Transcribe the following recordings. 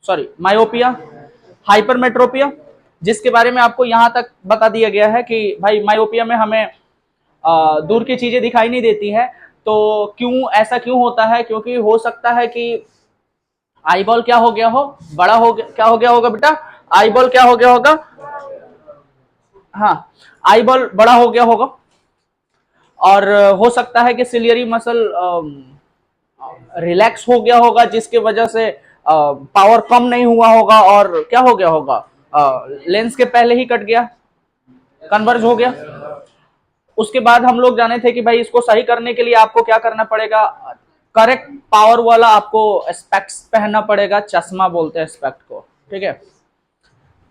Sorry myopia, hypermetropia, जिसके बारे में आपको यहां तक बता दिया गया है कि भाई मायोपिया में हमें दूर की चीजें दिखाई नहीं देती है। तो क्यों ऐसा क्यों होता है? क्योंकि हो सकता है कि आई बॉल क्या हो गया हो, बड़ा हो गया, क्या हो गया होगा बेटा? आई बॉल क्या हो गया होगा? हाँ, आई बॉल बड़ा हो गया होगा। और हो सकता है कि सिलियरी मसल रिलैक्स हो गया होगा, जिसके वजह से पावर कम नहीं हुआ होगा और क्या हो गया होगा, लेंस के पहले ही कट गया, कन्वर्ज हो गया। उसके बाद हम लोग जाने थे कि भाई इसको सही करने के लिए आपको क्या करना पड़ेगा, करेक्ट पावर वाला आपको स्पेक्स पहनना पड़ेगा, चश्मा बोलते हैं स्पेक्ट को, ठीक है।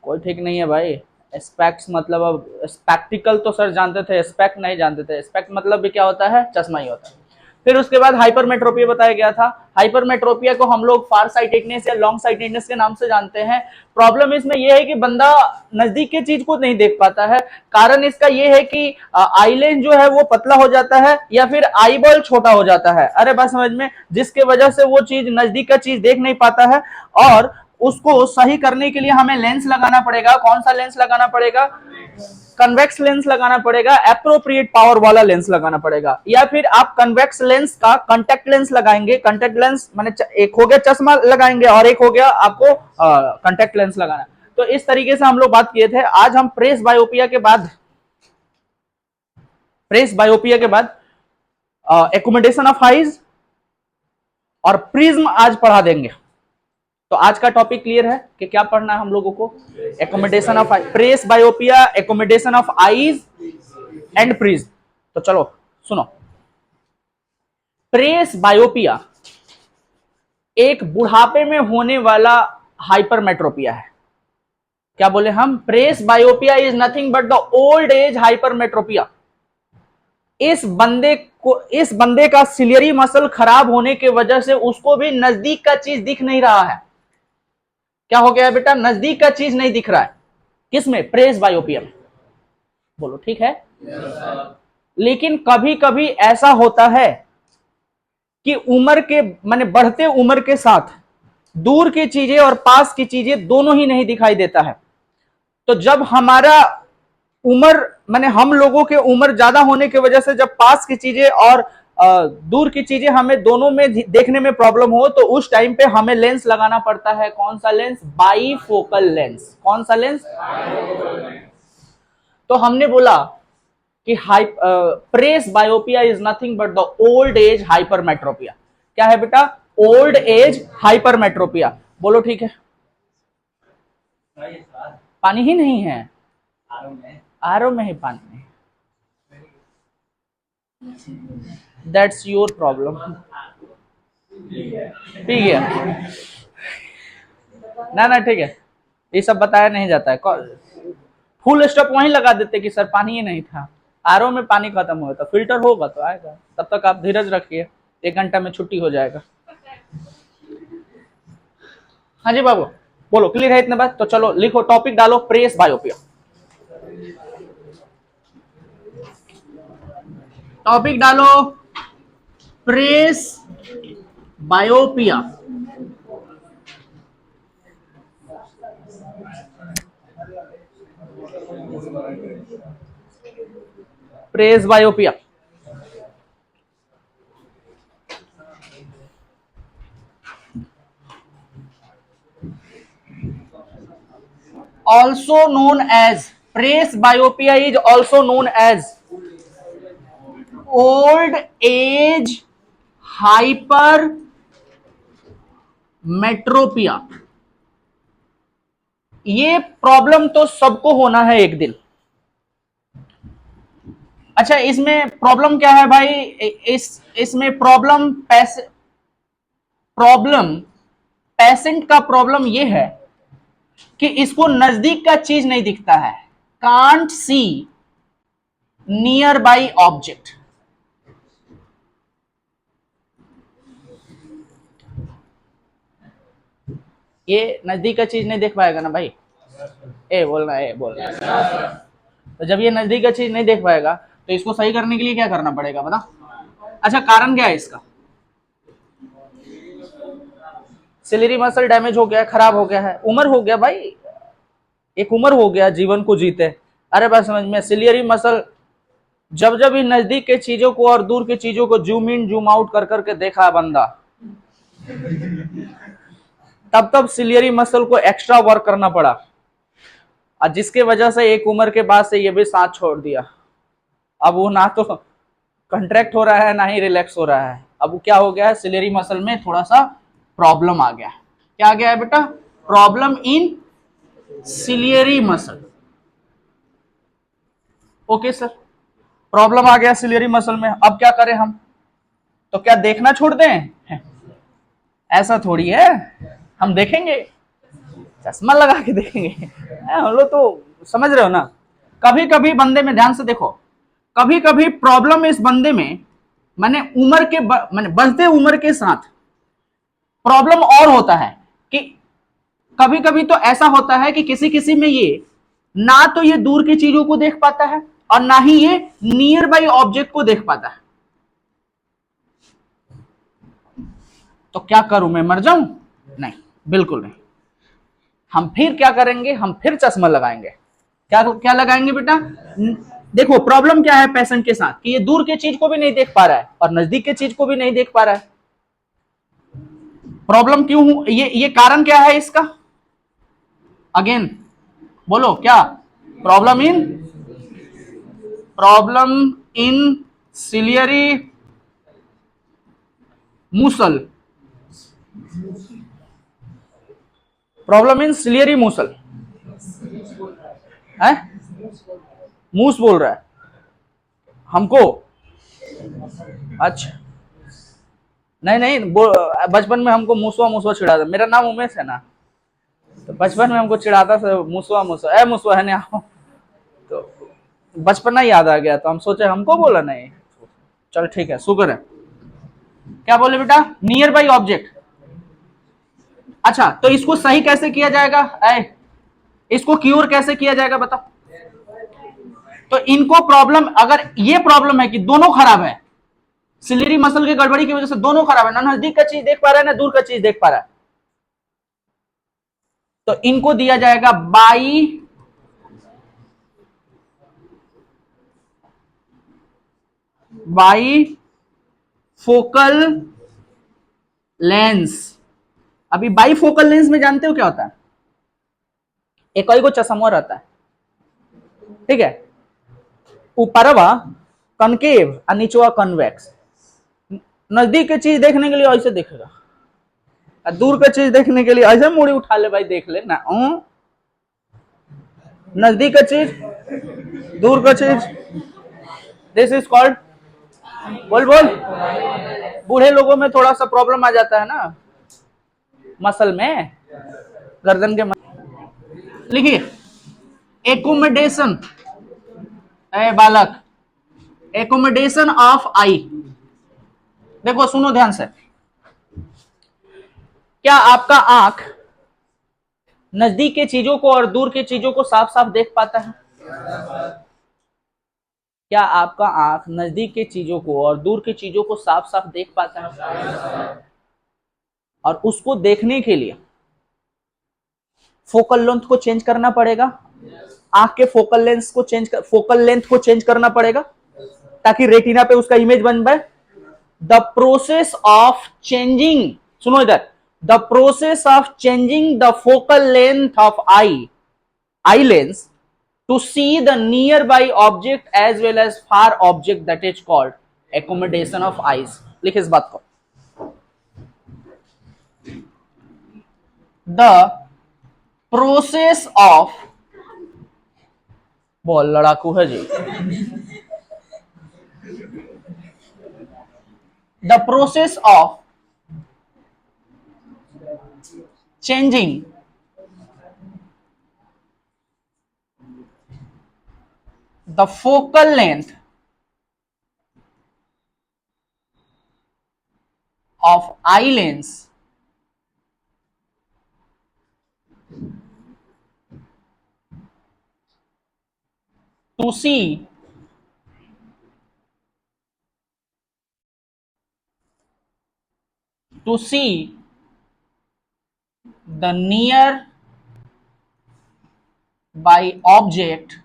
कोई ठीक नहीं है भाई, स्पेक्स मतलब, अब स्पेक्टिकल तो सर जानते थे, स्पेक्ट नहीं जानते थे। स्पेक्ट मतलब भी क्या होता है? चश्मा ही होता है। फिर उसके बाद हाइपरमेट्रोपिया बताया गया था। हाइपरमेट्रोपिया को हम लोग फार साइटेडनेस या लॉन्ग साइटेडनेस के नाम से जानते हैं। प्रॉब्लम इसमें यह है कि बंदा नजदीक की चीज को नहीं देख पाता है। कारण इसका यह है कि आई लेंस जो है वो पतला हो जाता है या फिर आई बॉल छोटा हो जाता है। अरे बात समझ में, जिसके वजह से वो चीज नजदीक का चीज देख नहीं पाता है। और उसको सही करने के लिए हमें लेंस लगाना पड़ेगा। कौन सा लेंस लगाना पड़ेगा? कन्वेक्स लेंस लगाना पड़ेगा, एप्रोप्रिएट पावर वाला लेंस लगाना पड़ेगा। या फिर आप कन्वेक्स लेंस का कांटेक्ट लेंस लगाएंगे। कांटेक्ट लेंस माने एक हो गया चश्मा लगाएंगे और एक हो गया आपको कांटेक्ट लेंस लगाना। तो इस तरीके से हम लोग बात किए थे। आज हम प्रेस बायोपिया के बाद एकोमोडेशन ऑफ आईज और प्रिज्म आज पढ़ा देंगे। तो आज का टॉपिक क्लियर है कि क्या पढ़ना है हम लोगों को? Accommodation of presbyopia, accommodation of eyes and prism. तो चलो सुनो, प्रेस बायोपिया एक बुढ़ापे में होने वाला हाइपरमेट्रोपिया है। क्या बोले हम? Presbyopia is nothing but the old age hypermetropia. इस बंदे का सिलियरी मसल खराब होने की वजह से उसको भी नजदीक का चीज दिख नहीं रहा है। क्या हो गया है बेटा? नजदीक का चीज नहीं दिख रहा है। किसमें? प्रेस बायोपिया में। बोलो ठीक है। लेकिन कभी कभी ऐसा होता है कि उम्र के माने बढ़ते उम्र के साथ दूर की चीजें और पास की चीजें दोनों ही नहीं दिखाई देता है। तो जब हमारा उम्र माने हम लोगों के उम्र ज्यादा होने की वजह से जब पास की चीजें और दूर की चीजें हमें दोनों में देखने में प्रॉब्लम हो, तो उस टाइम पे हमें लेंस लगाना पड़ता है। कौन सा लेंस? Bifocal lens. कौन सा लेंस? तो हमने बोला कि presbyopia is nothing but the old age hypermetropia. क्या है बेटा? Old age hypermetropia. बोलो ठीक है। पानी ही नहीं है, आरओ में ही पानी नहीं। That's your problem. ठीक है ना, ठीक है। ये सब बताया नहीं जाता है। फुल स्टॉप वहीं लगा देते कि सर पानी ही नहीं था। आरओ में पानी खत्म हुआ था, फिल्टर होगा तो आएगा। तब तक आप धीरज रखिए, 1 घंटा में छुट्टी हो जाएगा। हाँ जी बाबू, बोलो क्लियर है इतने बात? तो चलो लिखो, टॉपिक डालो, प्रेस बायोपिया। टॉपिक डालो, presbyopia. Presbyopia also known as presbyopia is also known as old age hypermetropia। ये प्रॉब्लम तो सबको होना है एक दिन। अच्छा, इसमें प्रॉब्लम क्या है भाई? इसमें पेशेंट का प्रॉब्लम ये है कि इसको नजदीक का चीज नहीं दिखता है। Can't see near by object. ये नजदीक का चीज नहीं देख पाएगा ना भाई। ए बोलना। तो जब ये नजदीक का चीज नहीं देख पाएगा तो इसको सही करने के लिए क्या करना पड़ेगा बता? अच्छा, कारण क्या है इसका? सिलेरी मसल डैमेज हो गया है, खराब हो गया है, उम्र हो गया भाई, एक उम्र हो गया जीवन को जीते। अरे बात समझ में, सिलियरी मसल जब जब इन नजदीक के चीजों को और दूर की चीजों को जूम इन जूम आउट कर करके देखा बंदा, तब तब सिलियरी मसल को एक्स्ट्रा वर्क करना पड़ा, और जिसके वजह से एक उम्र के बाद से ये भी साथ छोड़ दिया। अब वो ना तो कंट्रैक्ट हो रहा है ना ही रिलैक्स हो रहा है, अब वो क्या हो गया है, सिलेरी मसल में थोड़ा सा प्रॉब्लम आ गया है। क्या आ गया है बेटा? Problem in ciliary muscle. Okay sir, problem आ गया सिलियरी मसल में, अब क्या करें हम? तो क्या देखना छोड़ दें? ऐसा थोड़ी है, हम देखेंगे, चश्मा लगा के देखेंगे। हम लोग तो समझ रहे हो ना। कभी कभी बंदे में, ध्यान से देखो, कभी कभी प्रॉब्लम इस बंदे में, माने उम्र के माने बढ़ते उम्र के साथ प्रॉब्लम और होता है कि कभी कभी तो ऐसा होता है कि किसी किसी में ये ना तो ये दूर की चीजों को देख पाता है और ना ही ये नियर बाई ऑब्जेक्ट को देख पाता है। तो क्या करूं, मैं मर जाऊं? नहीं, बिल्कुल नहीं। हम फिर क्या करेंगे, हम फिर चश्मा लगाएंगे। क्या क्या लगाएंगे बेटा? देखो प्रॉब्लम क्या है पेशेंट के साथ कि ये दूर के चीज को भी नहीं देख पा रहा है और नजदीक के चीज को भी नहीं देख पा रहा है। प्रॉब्लम क्यों ये कारण क्या है इसका? अगेन बोलो क्या? प्रॉब्लम इन सिलियरी मूसल। प्रॉब्लम इन सिलियरी मूसल है? मूस बोल रहा है हमको? अच्छा, नहीं नहीं, बचपन में हमको मूसवा मूसवा चिढ़ाता, मेरा नाम उमेश है ना, तो बचपन में हमको चिढ़ाता था मूसवा मूसवा, ए मूसवा है ना, तो बचपना याद आ गया, तो हम सोचे हमको बोला नहीं, चल ठीक है, शुक्र है। क्या बोले बेटा? Near by object. अच्छा, तो इसको सही कैसे किया जाएगा? इसको क्योर कैसे किया जाएगा बताओ? तो इनको प्रॉब्लम, अगर ये प्रॉब्लम है कि दोनों खराब है, सिलेरी मसल की गड़बड़ी की वजह से दोनों खराब है, ना नजदीक का चीज देख पा रहा है ना दूर का चीज देख पा रहा है, तो इनको दिया जाएगा बाई फोकल लेंस। अभी बाई फोकल लेंस में जानते हो क्या होता है? एक को चश्मा रहता है, ठीक है, ऊपरवा कनकेव और नीचवा कन्वेक्स। नजदीक की चीज देखने के लिए ऐसे देखेगा, और दूर की चीज देखने के लिए ऐसे मुड़ी उठा ले भाई, देख ले ना। नजदीक का चीज, दूर का चीज, दिस इज कॉल्ड, बोल बोल। बूढ़े लोगों में थोड़ा सा प्रॉब्लम आ जाता है ना मसल में, गर्दन के लिखिए एकोमोडेशन, ए बालक, एकोमोडेशन ऑफ आई। देखो सुनो ध्यान से, क्या आपका आंख नजदीक के चीजों को और दूर के चीजों को साफ साफ देख पाता है? क्या आपका आंख नजदीक के चीजों को और दूर की चीजों को साफ साफ देख पाता है? और उसको देखने के लिए फोकल लेंथ को चेंज करना पड़ेगा, आंख के फोकल लेंथ को चेंज करना पड़ेगा, ताकि रेटिना पे उसका इमेज बन पाए। द प्रोसेस ऑफ चेंजिंग, सुनो इधर, the process of changing the focal length of eye lens to see the nearby object as well as far object, that is called accommodation of eyes। लिख इस बात को, the process of, बोल लड़ाकू है जी, the process of changing the focal length of eye lens to see the near by object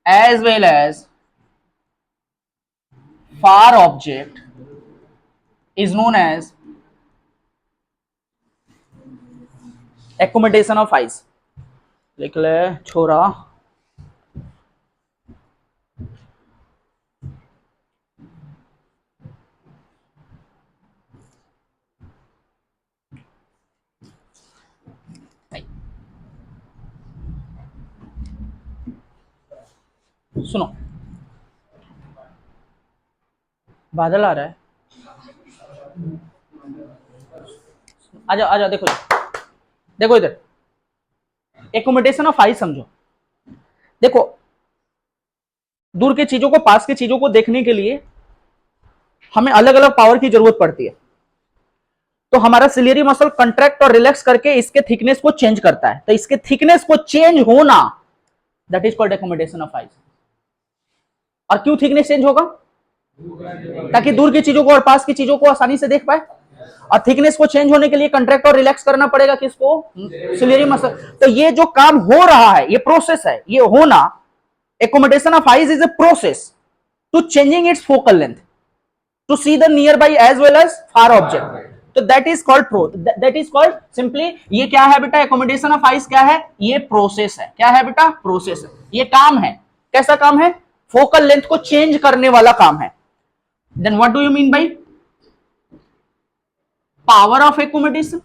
as well as far object is known as accommodation of eyes. लिख ले छोरा। सुनो, बादल आ रहा है, आजा आजा, देखो देखो इधर, एकोमोडेशन ऑफ आई समझो। देखो, दूर के चीजों को, पास के चीजों को देखने के लिए हमें अलग अलग पावर की जरूरत पड़ती है। तो हमारा सिलियरी मसल कंट्रैक्ट और रिलैक्स करके इसके थिकनेस को चेंज करता है। तो इसके थिकनेस को चेंज होना, that is called accommodation of eyes. और क्यों थिकनेस चेंज होगा? ताकि दूर की चीजों को और पास की चीजों को आसानी से देख पाए। और थिकनेस को चेंज होने के लिए कंट्रैक्ट और रिलैक्स करना पड़ेगा किसको? Ciliary muscle. तो ये जो काम हो रहा है, ये प्रोसेस है, ये होना, accommodation of eyes is a process to changing its focal length to see the nearby as well as far object. तो that is called simply, ये क्या है बेटा? accommodation of eyes क्या है? ये प्रोसेस है। क्या है बेटा? प्रोसेस है। ये काम है। कैसा काम है? फोकल लेंथ को चेंज करने वाला काम है। Then what do you mean by power of accommodation?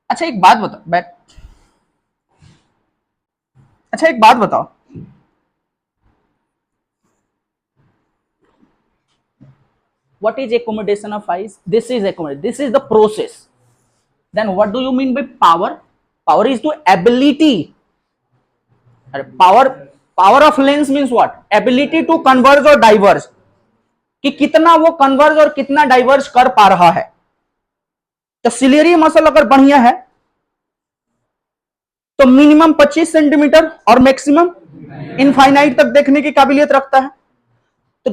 अच्छा एक बात बताओ, अच्छा एक बात बताओ, what is accommodation of eyes? This is accommodation, this is the process. Then what do you mean by power? Power is the ability. Power of lens means what? Ability to converge or diverge. कि कितना वो converge और कितना diverge कर पा रहा है। तो सिलियरी मसल अगर बढ़िया है तो मिनिमम 25 सेंटीमीटर और मैक्सिमम इनफाइनाइट तक देखने की काबिलियत रखता है। तो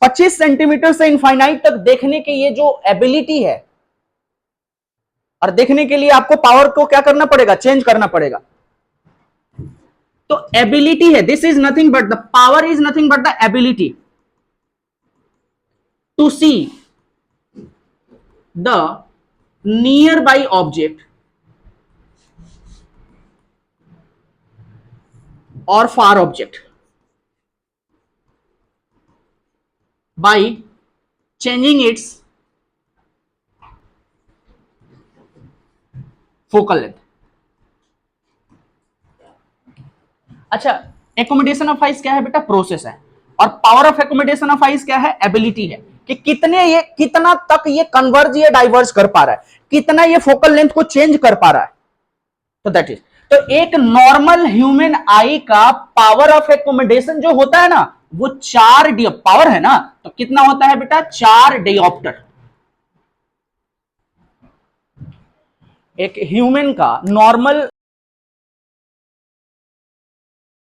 25 सेंटीमीटर से इनफाइनाइट तक देखने की ये जो एबिलिटी है, और देखने के लिए आपको पावर को क्या करना पड़ेगा? चेंज करना पड़ेगा। तो एबिलिटी है, this is nothing but the power is nothing but the ability to see the nearby object or far object by changing its focal length. अच्छा, एकोमोडेशन ऑफ आइज क्या है बेटा? प्रोसेस है। और power of accommodation of eyes क्या है? Ability है। कि कितना तक ये कन्वर्ज या डाइवर्ज कर पा रहा है, कितना ये फोकल लेंथ को चेंज कर पा रहा है। तो दैट इज, तो एक नॉर्मल ह्यूमन आई का पावर ऑफ एकोमोडेशन जो होता है ना, वो 4 डी पावर है ना, तो कितना होता है बेटा? 4 डियोप्टर। एक ह्यूमन का नॉर्मल